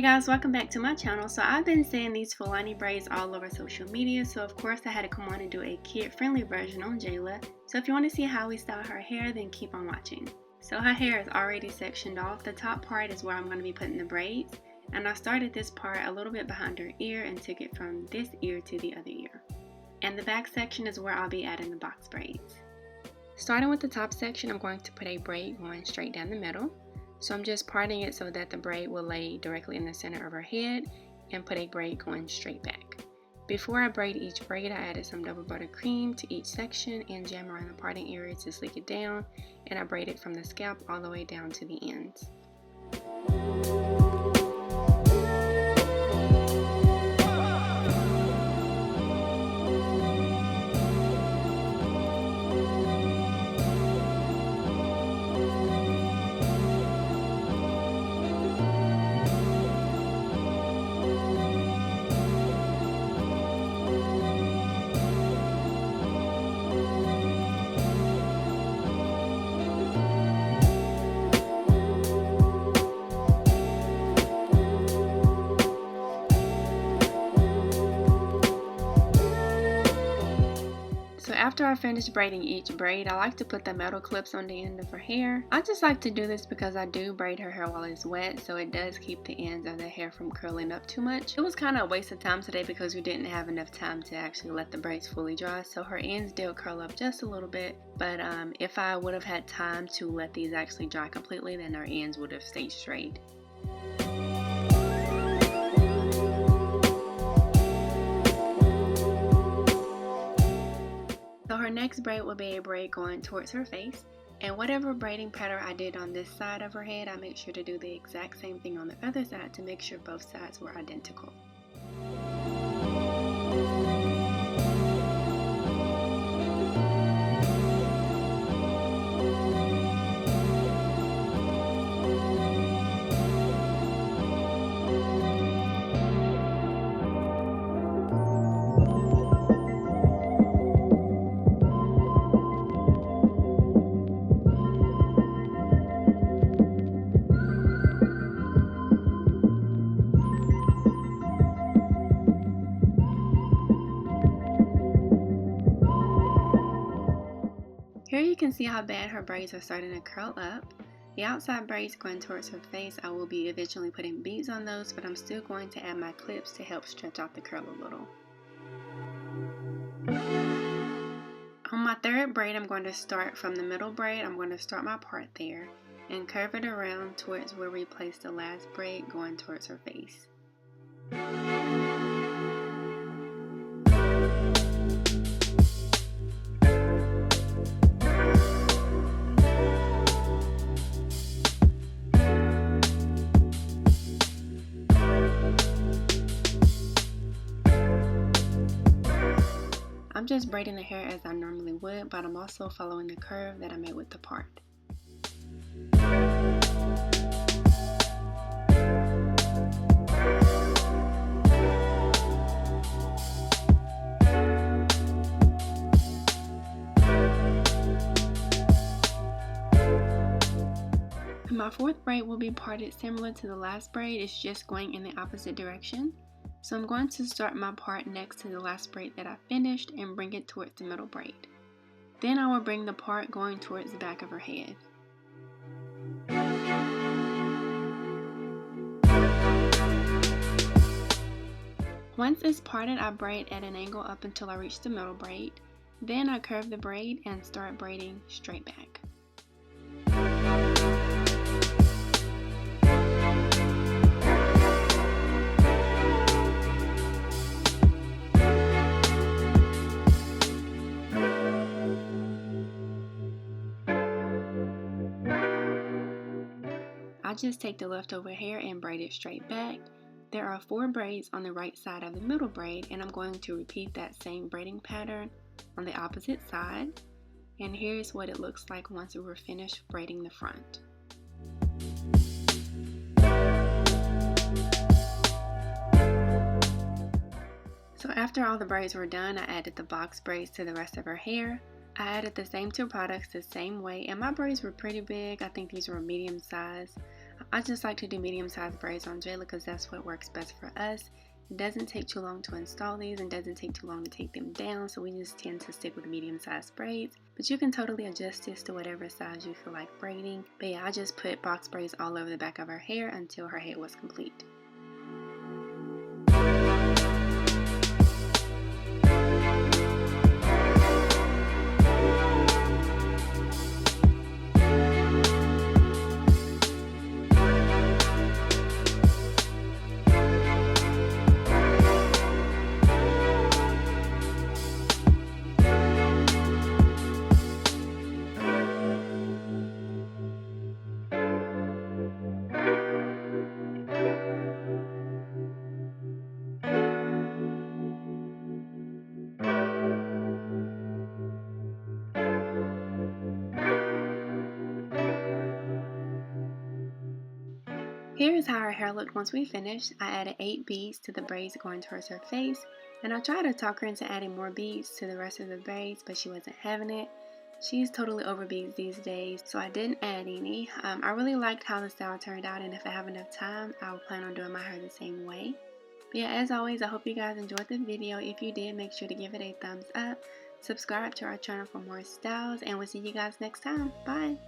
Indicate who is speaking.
Speaker 1: guys, welcome back to my channel. So I've been seeing these Fulani braids all over social media, so of course I had to come on and do a kid-friendly version on Jayla. So if you want to see how we style her hair, then keep on watching. So her hair is already sectioned off. The top part is where I'm going to be putting the braids, and I started this part a little bit behind her ear and took it from this ear to the other ear. And the back section is where I'll be adding the box braids. Starting with the top section, I'm going to put a braid going straight down the middle. So I'm just parting it so that the braid will lay directly in the center of her head and put a braid going straight back. Before I braid each braid, I added some double buttercream to each section and jam around the parting area to sleek it down, and I braided from the scalp all the way down to the ends. So after I finish braiding each braid, I like to put the metal clips on the end of her hair. I just like to do this because I do braid her hair while it's wet, so it does keep the ends of the hair from curling up too much. It was kind of a waste of time today because we didn't have enough time to actually let the braids fully dry, so her ends did curl up just a little bit, but if I would have had time to let these actually dry completely, then her ends would have stayed straight. So her next braid will be a braid going towards her face, and whatever braiding pattern I did on this side of her head, I make sure to do the exact same thing on the other side to make sure both sides were identical. Here you can see how bad her braids are starting to curl up. The outside braids going towards her face, I will be eventually putting beads on those, but I'm still going to add my clips to help stretch out the curl a little. On my third braid, I'm going to start from the middle braid. I'm going to start my part there and curve it around towards where we placed the last braid going towards her face. I'm just braiding the hair as I normally would, but I'm also following the curve that I made with the part. And my fourth braid will be parted similar to the last braid, it's just going in the opposite direction. So I'm going to start my part next to the last braid that I finished and bring it towards the middle braid. Then I will bring the part going towards the back of her head. Once it's parted, I braid at an angle up until I reach the middle braid. Then I curve the braid and start braiding straight back. I just take the leftover hair and braid it straight back. There are 4 braids on the right side of the middle braid, and I'm going to repeat that same braiding pattern on the opposite side. And here's what it looks like once we're finished braiding the front. So after all the braids were done, I added the box braids to the rest of her hair. I added the same 2 products the same way, and my braids were pretty big. I think these were medium size. I just like to do medium-sized braids on Jayla because that's what works best for us. It doesn't take too long to install these and doesn't take too long to take them down, so we just tend to stick with medium-sized braids. But you can totally adjust this to whatever size you feel like braiding. But yeah, I just put box braids all over the back of her hair until her head was complete. Here is how her hair looked once we finished. I added 8 beads to the braids going towards her face, and I tried to talk her into adding more beads to the rest of the braids, but she wasn't having it. She's totally over beads these days, so I didn't add any. I really liked how the style turned out, and if I have enough time, I will plan on doing my hair the same way. But yeah, as always, I hope you guys enjoyed the video. If you did, make sure to give it a thumbs up. Subscribe to our channel for more styles, and we'll see you guys next time. Bye!